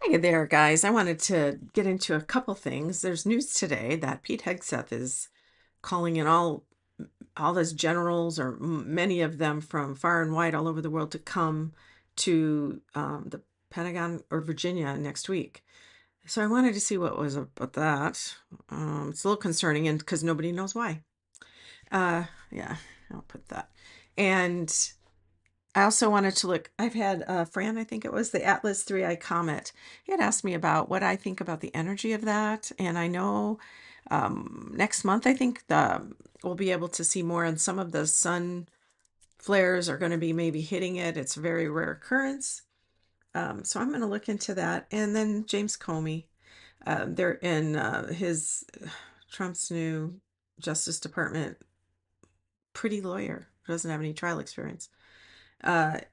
Hi there, guys. I wanted to get into a couple things. There's news today that Pete Hegseth is calling in all his generals, or many of them from far and wide all over the world, to come to the Pentagon or Virginia next week. So I wanted to see what was about that. It's a little concerning, and because nobody knows why. Yeah, I'll put that. And I also wanted to look. I've had Fran, I think it was the Atlas 3I Comet. He had asked me about what I think about the energy of that. And I know next month, I think we'll be able to see more, and some of the sun flares are going to be maybe hitting it. It's a very rare occurrence. So I'm going to look into that. And then James Comey, they're in his Trump's new Justice Department, pretty lawyer, who doesn't have any trial experience,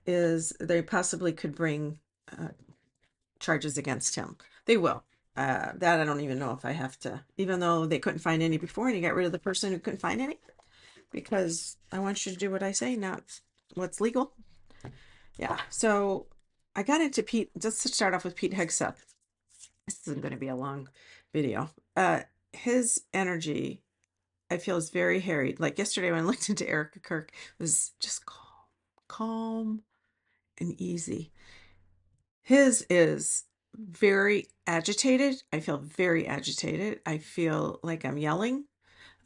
is they possibly could bring uh, charges against him. They will. That I don't even know if I have to, even though they couldn't find any before, and he got rid of the person who couldn't find any, because I want you to do what I say, not what's legal. Yeah. So I got into Pete, just to start off with Pete Hegseth. This isn't going to be a long video. His energy, I feel, is very harried. Like yesterday when I looked into Erica Kirk, it was just calm and easy. His is very agitated. I feel very agitated. I feel like I'm yelling.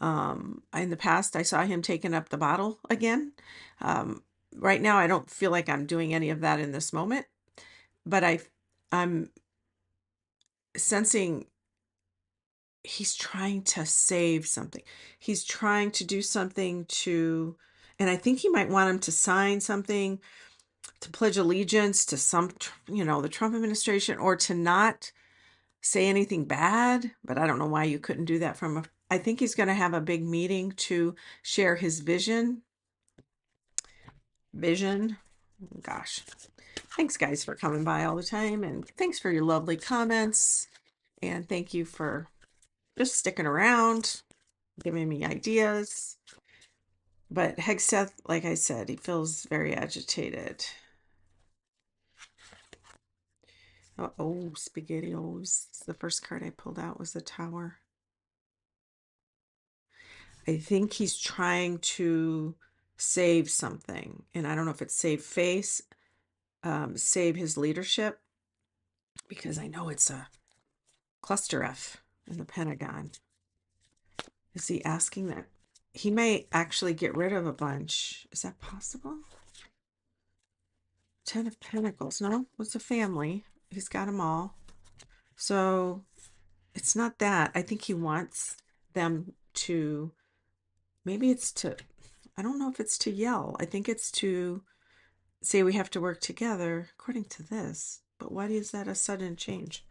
In the past, I saw him taking up the bottle again. Right now, I don't feel like I'm doing any of that in this moment, but I'm sensing he's trying to save something. He's trying to do something to, and I think he might want him to sign something to pledge allegiance to the Trump administration, or to not say anything bad. But I don't know why you couldn't do that I think he's going to have a big meeting to share his vision. Gosh. Thanks, guys, for coming by all the time, and thanks for your lovely comments, and thank you for just sticking around, giving me ideas. But Hegseth, like I said, he feels very agitated. Oh, SpaghettiOs. The first card I pulled out was the Tower. I think he's trying to save something. And I don't know if it's save face, save his leadership, because I know it's a cluster F in the Pentagon. Is he asking that? He may actually get rid of a bunch. Is that possible? Ten of Pentacles. No, it's a family. He's got them all. So it's not that. I think he wants them to, maybe it's to, I don't know if it's to yell. I think it's to say we have to work together, according to this. But why is that a sudden change?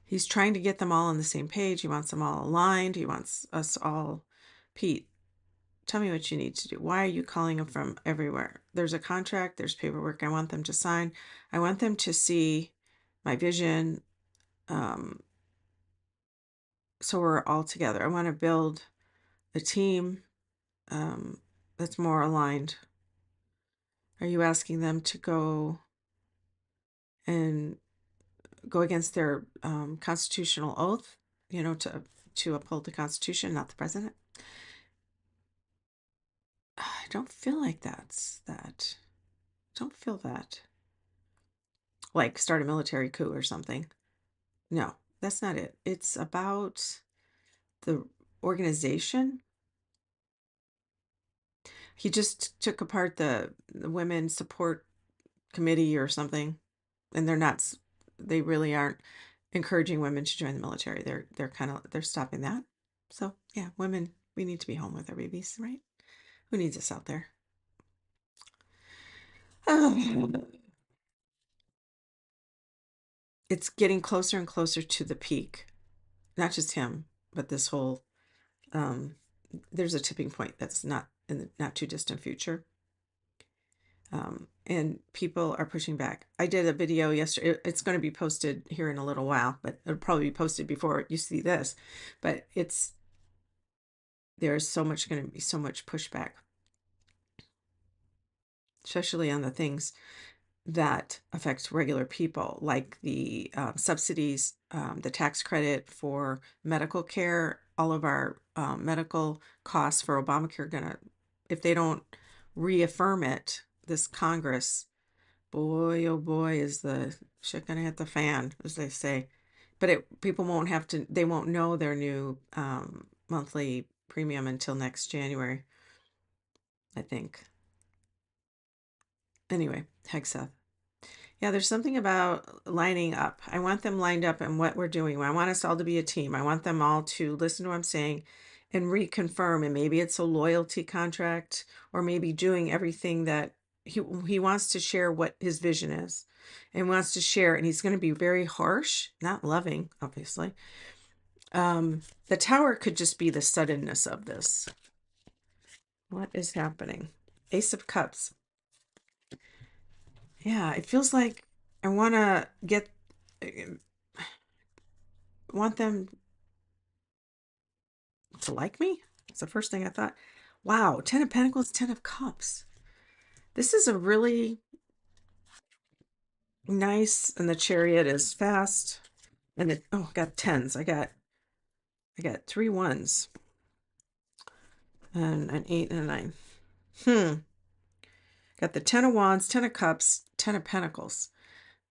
He's trying to get them all on the same page. He wants them all aligned. He wants us all. Pete, tell me what you need to do. Why are you calling them from everywhere? There's a contract. There's paperwork I want them to sign. I want them to see my vision. So we're all together. I want to build a team that's more aligned. Are you asking them to go and go against their constitutional oath, to uphold the Constitution, not the president? I don't feel like that's that. Don't feel that. Like start a military coup or something. No, that's not it. It's about the organization. He just took apart the women's support committee or something, and they really aren't encouraging women to join the military. They're stopping that. So yeah, women, we need to be home with our babies, right? Who needs us out there? It's getting closer and closer to the peak. Not just him, but this whole um there's a tipping point that's not in the not too distant future. And people are pushing back. I did a video yesterday. It's going to be posted here in a little while, but it'll probably be posted before you see this. But there's going to be so much pushback. especially on the things that affect regular people, like the subsidies, the tax credit for medical care. All of our medical costs for Obamacare gonna, if they don't reaffirm it, this Congress, boy, oh boy, is the shit gonna hit the fan, as they say. But people won't have to, they won't know their new monthly premium until next January, I think. Anyway, Hegseth. Yeah, there's something about lining up. I want them lined up in what we're doing. I want us all to be a team. I want them all to listen to what I'm saying and reconfirm. And maybe it's a loyalty contract, or maybe doing everything that he wants to share what his vision is and wants to share. And he's going to be very harsh, not loving, obviously. The Tower could just be the suddenness of this. What is happening? Ace of Cups. Yeah, it feels like I want to want them to like me. It's the first thing I thought. Wow, 10 of Pentacles, 10 of Cups. This is a really nice, and the Chariot is fast. And it, oh, I got tens. I got 3 ones. And an 8 and a 9. Got the 10 of Wands, 10 of Cups, 10 of Pentacles.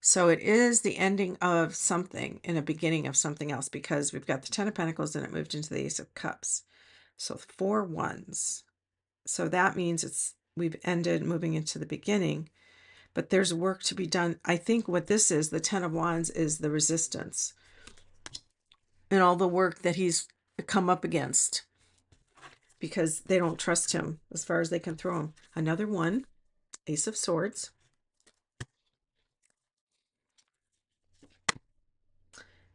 So it is the ending of something and a beginning of something else, because we've got the 10 of Pentacles and it moved into the Ace of Cups. So 4 ones. So that means we've ended moving into the beginning, but there's work to be done. I think what this is, the 10 of Wands, is the resistance and all the work that he's come up against, because they don't trust him as far as they can throw him. Another one, Ace of Swords.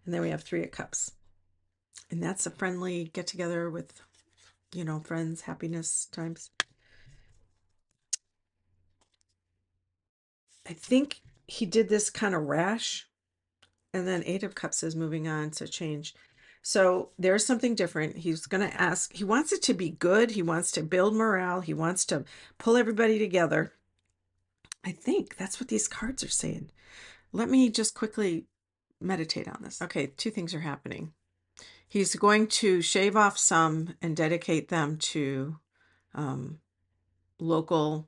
And then we have 3 of Cups. And that's a friendly get together with, friends, happiness times. I think he did this kind of rash. And then 8 of Cups is moving on to change. So there's something different. He's going to ask, he wants it to be good. He wants to build morale. He wants to pull everybody together. I think that's what these cards are saying. Let me just quickly meditate on this. Okay, 2 things are happening. He's going to shave off some and dedicate them to local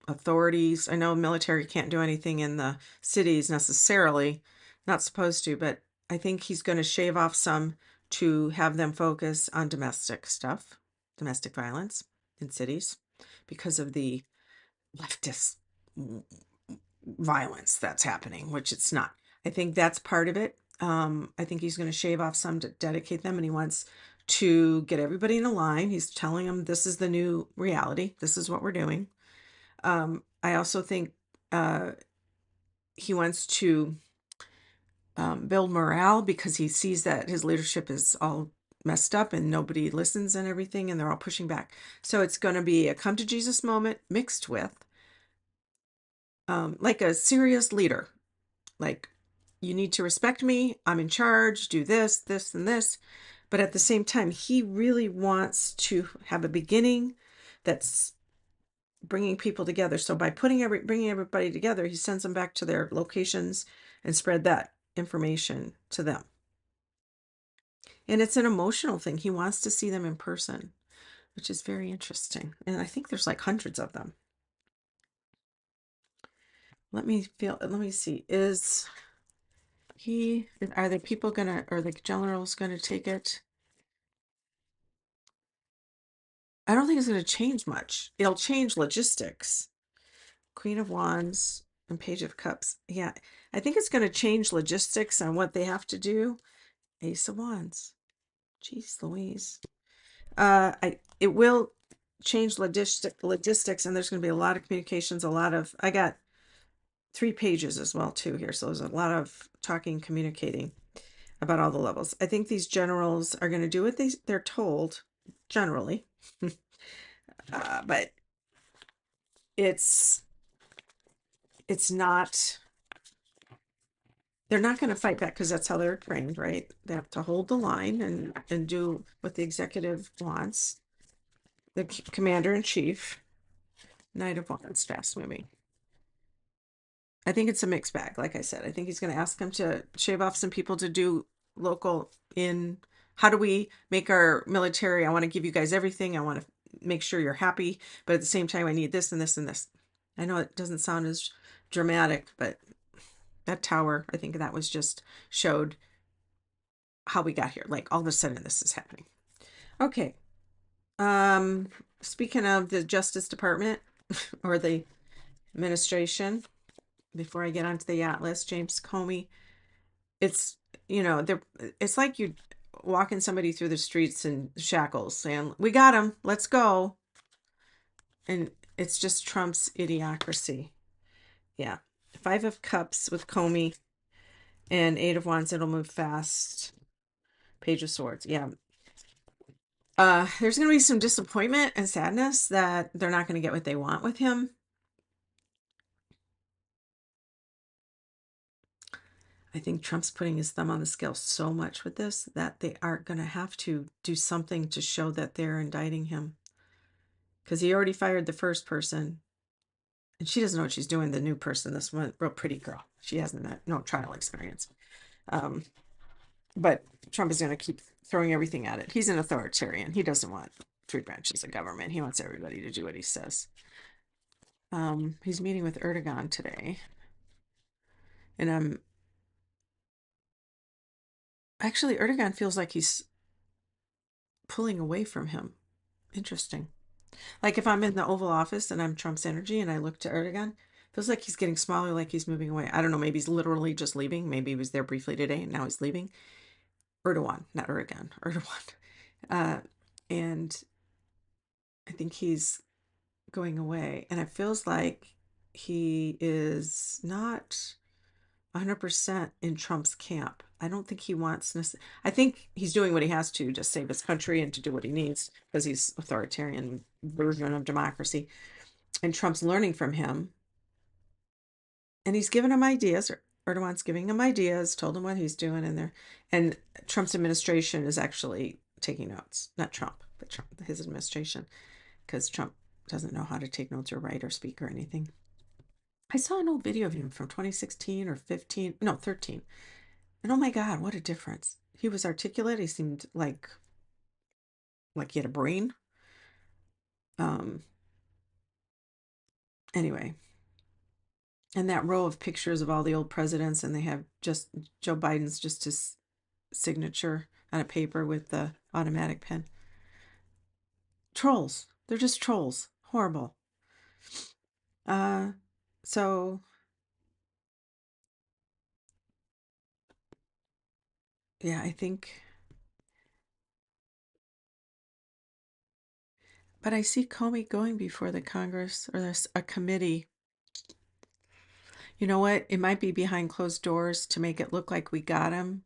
authorities. I know military can't do anything in the cities necessarily, not supposed to, but I think he's going to shave off some to have them focus on domestic stuff, domestic violence in cities, because of the leftist violence that's happening, which it's not. I think that's part of it. I think he's going to shave off some to dedicate them, and he wants to get everybody in a line. He's telling them this is the new reality. This is what we're doing. I also think he wants to build morale, because he sees that his leadership is all messed up and nobody listens and everything, and they're all pushing back. So it's going to be a come to Jesus moment mixed with like a serious leader. Like, you need to respect me. I'm in charge. Do this, this, and this. But at the same time, he really wants to have a beginning that's bringing people together. So by bringing everybody together, he sends them back to their locations and spread that information to them. And it's an emotional thing. He wants to see them in person, which is very interesting. And I think there's like hundreds of them. Let me see. Are the people gonna, or the generals gonna take it? I don't think it's gonna change much. It'll change logistics. Queen of Wands and Page of Cups. Yeah, I think it's gonna change logistics on what they have to do. Ace of Wands. Jeez Louise. It will change logistics, and there's gonna be a lot of communications, I got 3 pages as well too here. So there's a lot of talking, communicating about all the levels. I think these generals are going to do what they're told generally. But it's not, they're not going to fight back, because that's how they're trained, right? They have to hold the line and do what the executive wants. The commander in chief. Knight of Wands, fast moving. I think it's a mixed bag. Like I said, I think he's going to ask him to shave off some people to do local in how do we make our military? I want to give you guys everything. I want to make sure you're happy, but at the same time, I need this and this and this. I know it doesn't sound as dramatic, but that tower, I think that was just showed how we got here. Like all of a sudden this is happening. Okay. Speaking of the Justice Department or the administration, before I get onto the Atlas, James Comey, it's, it's like you walking somebody through the streets in shackles saying, we got him, let's go. And it's just Trump's idiocracy. Yeah. 5 of Cups with Comey and 8 of Wands. It'll move fast. Page of Swords. Yeah. There's going to be some disappointment and sadness that they're not going to get what they want with him. I think Trump's putting his thumb on the scale so much with this that they aren't going to have to do something to show that they're indicting him. Because he already fired the first person. And she doesn't know what she's doing, the new person, this one, real pretty girl. She hasn't had no trial experience. But Trump is going to keep throwing everything at it. He's an authoritarian. He doesn't want 3 branches of government. He wants everybody to do what he says. He's meeting with Erdogan today. And actually, Erdogan feels like he's pulling away from him. Interesting. Like if I'm in the Oval Office and I'm Trump's energy and I look to Erdogan, feels like he's getting smaller, like he's moving away. I don't know. Maybe he's literally just leaving. Maybe he was there briefly today and now he's leaving. Erdogan, not Erdogan. Erdogan. And I think he's going away. And it feels like he is not 100% in Trump's camp. I don't think he wants, I think he's doing what he has to just save his country and to do what he needs because he's authoritarian version of democracy. And Trump's learning from him. And he's given him ideas. Erdogan's giving him ideas, told him what he's doing, and Trump's administration is actually taking notes. Not Trump, but Trump, his administration, because Trump doesn't know how to take notes or write or speak or anything. I saw an old video of him from 2016 or 15, no, 13. And oh my God, what a difference. He was articulate. He seemed like he had a brain. Anyway, and that row of pictures of all the old presidents, and they have just Joe Biden's just his signature on a paper with the automatic pen. Trolls. They're just trolls. Horrible. So yeah, I think, but I see Comey going before the Congress or there's a committee. You know what? It might be behind closed doors to make it look like we got him,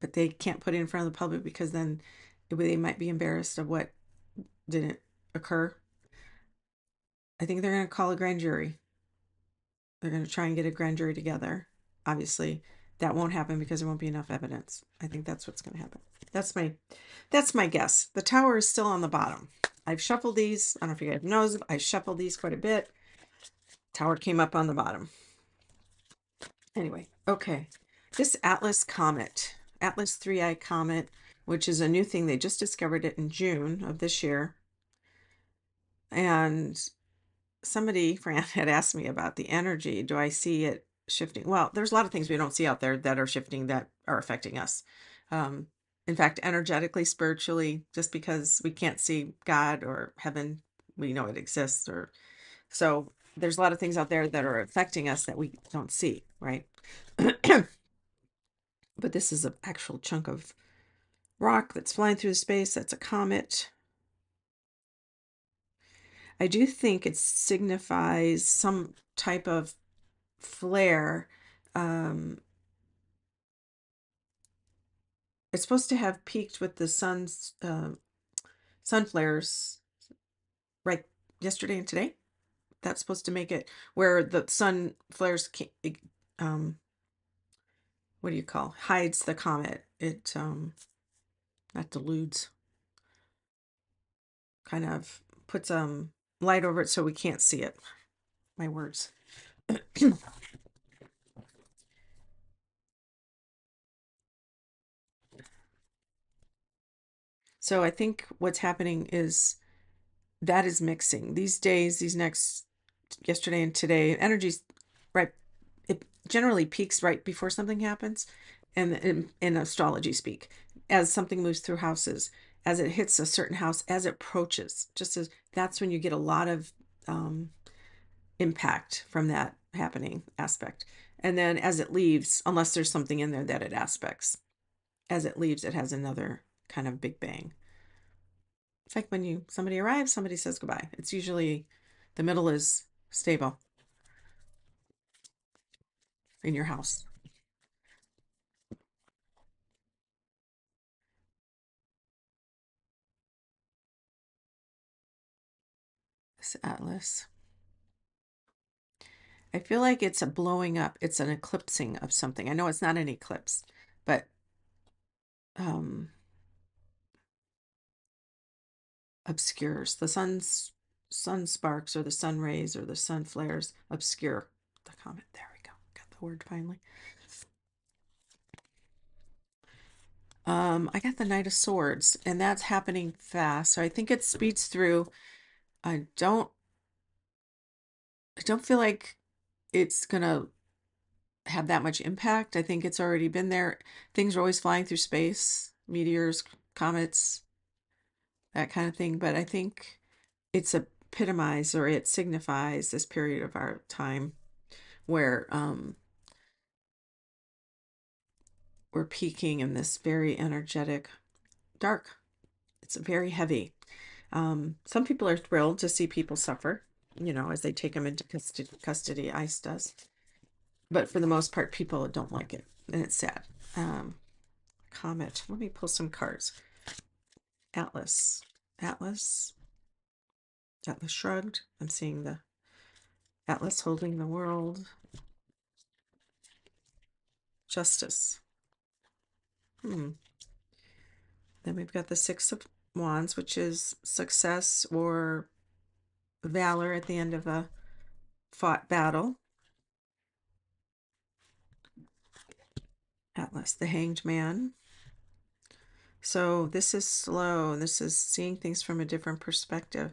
but they can't put it in front of the public because then they might be embarrassed of what didn't occur. I think they're going to call a grand jury. They're going to try and get a grand jury together. Obviously, that won't happen because there won't be enough evidence. I think that's what's going to happen. That's my guess. The tower is still on the bottom. I've shuffled these. I don't know if you guys know, I shuffled these quite a bit. Tower came up on the bottom. Anyway, okay. This Atlas Comet, Atlas 3-eye Comet, which is a new thing. They just discovered it in June of this year. And somebody, Fran, had asked me about the energy. Do I see it shifting? Well, there's a lot of things we don't see out there that are shifting that are affecting us. In fact, energetically, spiritually, just because we can't see God or heaven, we know it exists. So there's a lot of things out there that are affecting us that we don't see, right? But this is an actual chunk of rock that's flying through space. That's a comet. I do think it signifies some type of flare. It's supposed to have peaked with the sun flares right yesterday and today. That's supposed to make it where the sun flares what do you call, hides the comet. It not deludes, kind of puts light over it so we can't see it. My words. So I think what's happening is that is mixing these days, these next, yesterday and today, energy's right. It generally peaks right before something happens, and in astrology speak, as something moves through houses, as it hits a certain house, as it approaches, just as that's when you get a lot of impact from that happening aspect. And then as it leaves, unless there's something in there that it aspects, as it leaves, it has another kind of big bang. It's like when somebody arrives, somebody says goodbye. It's usually the middle is stable in your house. This atlas. I feel like it's a blowing up. It's an eclipsing of something. I know it's not an eclipse, but um obscures. The sun sparks or the sun rays or the sun flares obscure the comet. There we go. Got the word finally. I got the Knight of Swords, and that's happening fast. So I think it speeds through. I don't I don't feel like it's gonna have that much impact. I think it's already been there. Things are always flying through space, meteors, comets, that kind of thing. But I think it's epitomized, or it signifies this period of our time where we're peaking in this very energetic dark. It's very heavy. Some people are thrilled to see people suffer, as they take them into custody. ICE does. But for the most part, people don't like it, and it's sad. Comet. Let me pull some cards. Atlas. Atlas. Atlas shrugged. I'm seeing the Atlas holding the world. Justice. Then we've got the Six of Wands, which is success or valor at the end of a fought battle. Atlas, the Hanged Man. So this is slow. This is seeing things from a different perspective.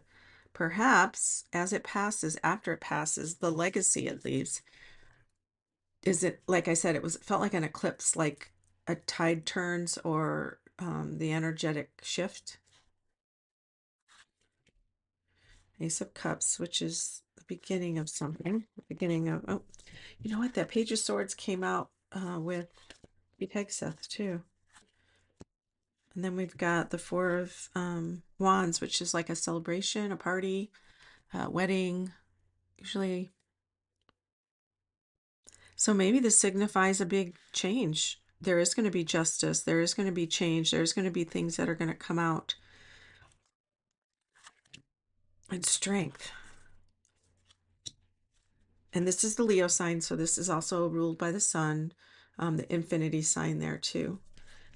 Perhaps as it passes, after it passes, the legacy it leaves, is it, like I said, it felt like an eclipse, like a tide turns, or the energetic shift. Ace of Cups, which is the beginning of something. The beginning of, oh, you know what? That Page of Swords came out with Hegseth too. And then we've got the Four of Wands, which is like a celebration, a party, wedding, usually. So maybe this signifies a big change. There is going to be justice. There is going to be change. There's going to be things that are going to come out. And strength. And this is the Leo sign, so this is also ruled by the sun, the infinity sign there too.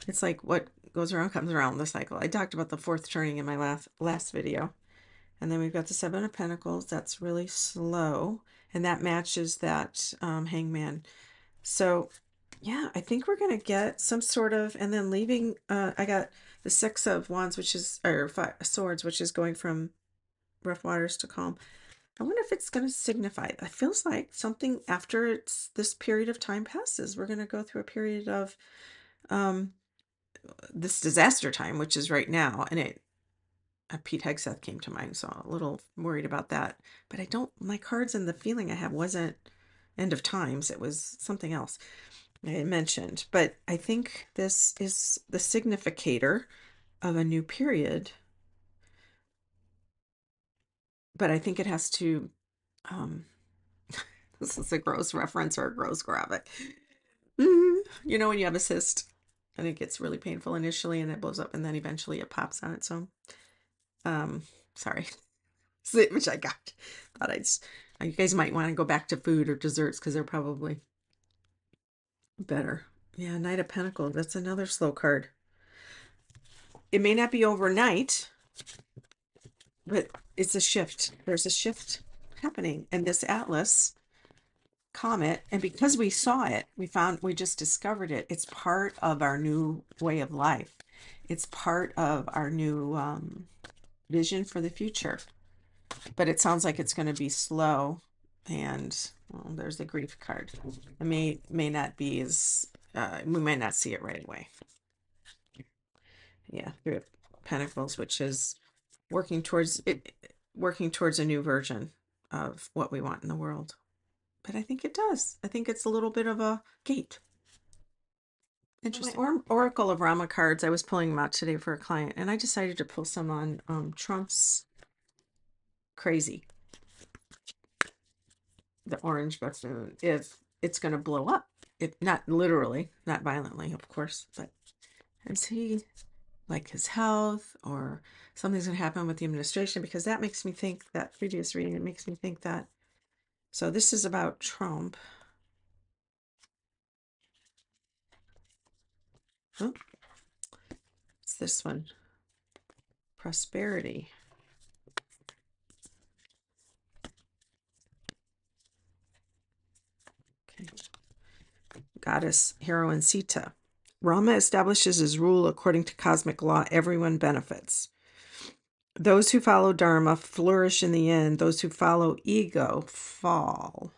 It's like what goes around comes around, the cycle. I talked about the fourth turning in my last video. And then we've got the Seven of Pentacles. That's really slow. And that matches that hangman. So, yeah, I think we're going to get some sort of, and then leaving, I got the Six of Wands, which is, or Five Swords, which is going from rough waters to calm. I wonder if it's going to signify, it feels like something after this period of time passes. We're going to go through a period of this disaster time, which is right now. And Pete Hegseth came to mind, so I'm a little worried about that. But my cards and the feeling I have wasn't end of times. It was something else I mentioned. But I think this is the significator of a new period. But I think it has to, this is a gross reference or a gross graphic. You know when you have a cyst and it gets really painful initially and it blows up and then eventually it pops on its own. Sorry. Which I got. You guys might want to go back to food or desserts because they're probably better. Yeah, Knight of Pentacles. That's another slow card. It may not be overnight, but it's a shift. There's a shift happening. And this Atlas comet, and because we saw it, we just discovered it. It's part of our new way of life. it's part of our new vision for the future. But it sounds like it's going to be slow, and well, there's the grief card. It may not be as we might not see it right away. Yeah, Three of Pentacles, which is working towards a new version of what we want in the world. But I think it does. I think it's a little bit of a gate. Interesting. Oracle of Rama cards. I was pulling them out today for a client, and I decided to pull some on Trump's crazy. The orange buffoon. If it's going to blow up, if not literally, not violently, of course, but is he like his health, or something's going to happen with the administration? Because that makes me think, that previous reading, it makes me think that. So this is about Trump. Oh, it's this one. Prosperity. Okay. Goddess, heroine Sita. Rama establishes his rule according to cosmic law. Everyone benefits. Those who follow Dharma flourish in the end. Those who follow ego fall.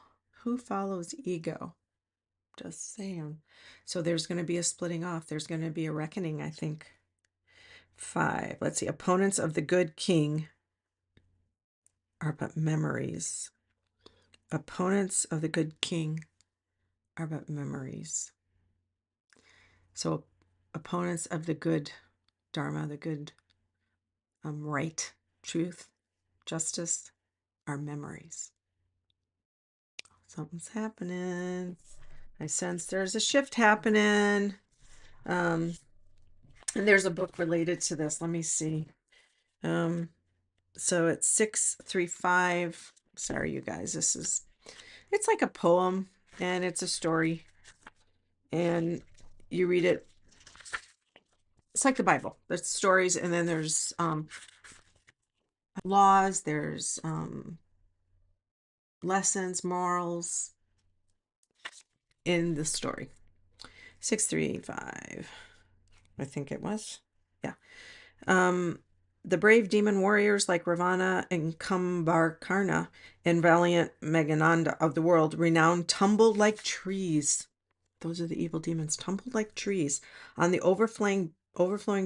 Who follows ego? Just saying. So there's going to be a splitting off. There's going to be a reckoning, I think. 5. Let's see. Opponents of the good king are but memories. Opponents of the good king are but memories. So opponents of the good Dharma, the good right, truth, justice, are memories. Something's happening. I sense there's a shift happening. And there's a book related to this. Let me see. So it's 635. Sorry, you guys. It's like a poem, and it's a story. And you read it. It's like the Bible. There's stories, and then there's laws, there's lessons, morals in the story. 635, I think it was. Yeah. The brave demon warriors like Ravana and Kumbhakarna and valiant Meghananda of the world, renowned, tumbled like trees. Those are the evil demons, tumbled like trees on the overflowing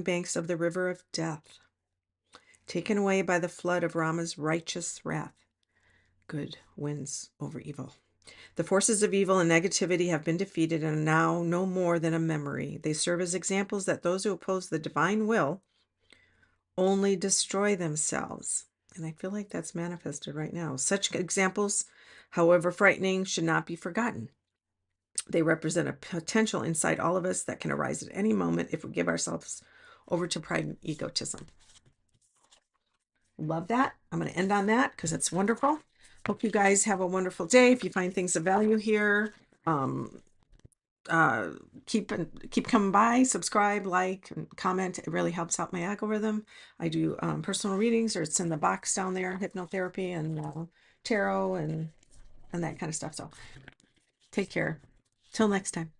banks of the river of death, taken away by the flood of Rama's righteous wrath. Good wins over evil. The forces of evil and negativity have been defeated and are now no more than a memory. They serve as examples that those who oppose the divine will only destroy themselves. And I feel like that's manifested right now. Such examples, however frightening, should not be forgotten. They represent a potential inside all of us that can arise at any moment if we give ourselves over to pride and egotism. Love that. I'm going to end on that because it's wonderful. Hope you guys have a wonderful day. If you find things of value here, keep coming by, subscribe, like, and comment. It really helps out my algorithm. I do personal readings, or it's in the box down there, hypnotherapy and tarot and that kind of stuff. So take care. Till next time.